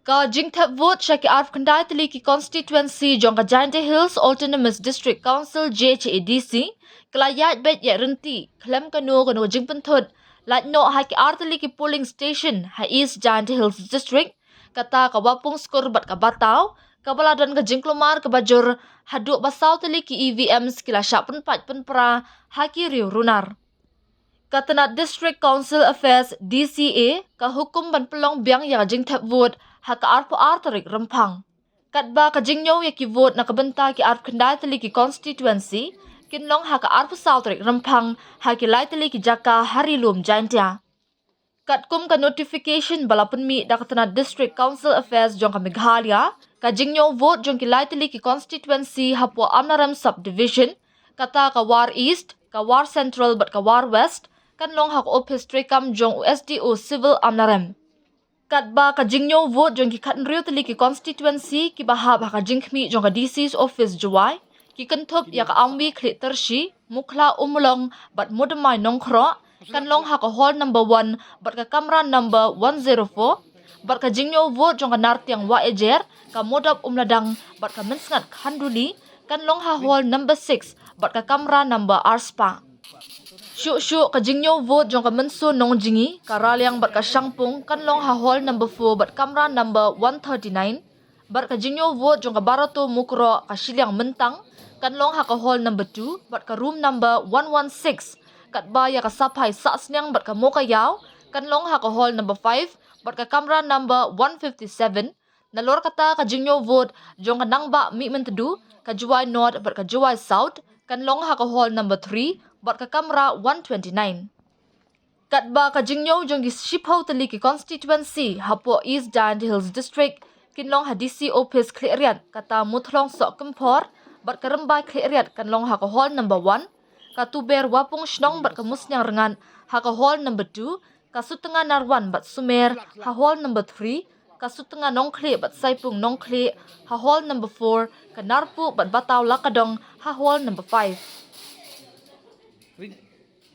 Ka jingthap vote shaki arf kandai tali ki constituency jong ka Giant Hills Autonomous District Council JHADC kelayat bet ya renti klem kanu jingpenthut lat no ha ki artali ki polling station ha East Giant Hills District kata ka wapung skor bat ka batau ka baladan ka jingklomar ka bajur haduk basau tali ki EVMs kila syapun pat penpra ha ki riu runar. Katanat District Council Affairs DCA ka hukum ban pelong biang ya jingthap vote ha ka arpo artarik rempang. Katba ka jingyo ya ki vote na kabenta ki arp kendai tali ki constituency kinlong ha ka arpo sautrik rempang ha ki lai tali ki jaka hari lum jantia. Katkum ka notification balapun mi da katanat District Council Affairs jong ka Meghalaya ka jingyo vote jong ki lai tali ki constituency hapo Amnaram subdivision kata ka War East, ka War Central bat ka War West kan long hak office trekam jong USDO civil amnarem. Katba ka jingyo vote jong ki katnriyo tali ki constituency ki bahab ha ka jingkmi jong ka DC's office juwai ki kentup ya ka amwi kli tershi mukla umulong bat mudamai nongkro kan long ha ka hall number 1 bat ka kamra number 104 bat ka jingyo vote jong ka nartiang wa ejer ka modap umladang bat ka mensngat khanduli kan long ha hall number 6 bat ka kamra number arspa. Syuk ka jingyo vote jong ka mensu nong jingi ka ralyang bat ka syangpung kan long ha hall number 4 bat kamra number 139 bat ka jingyo vote jong ka barato mukro ka silyang mentang kan long ha ka hall number 2 bat ka room number 116 kat ba ya ka sapai sa snyang bat ka moka yaw kan long ha ka hall number 5 bat ka kamra number 157 nalor kata ka jingyo vote jong ka nangba mi mentedu ka juwai north bat ka juwai south kan long ha ka hall number 3 bat ka kamra 129. Katba ka jingyo jong gi shipho tali ki constituency hapo East Giant Hills District kinlong ha DC office kleriat kata muthlong sok kempor bat ka rembai kleriat kan long ha ka hall number 1 ka tuber wapung shnong bat ka musnyang rengan ha ka hall number 2 ka sutenga narwan bat sumer ha hall number 3 ka sutenga nongkle bat saipung nongkle ha hall number 4 ka narpu bat batau lakadong ha hall number 5.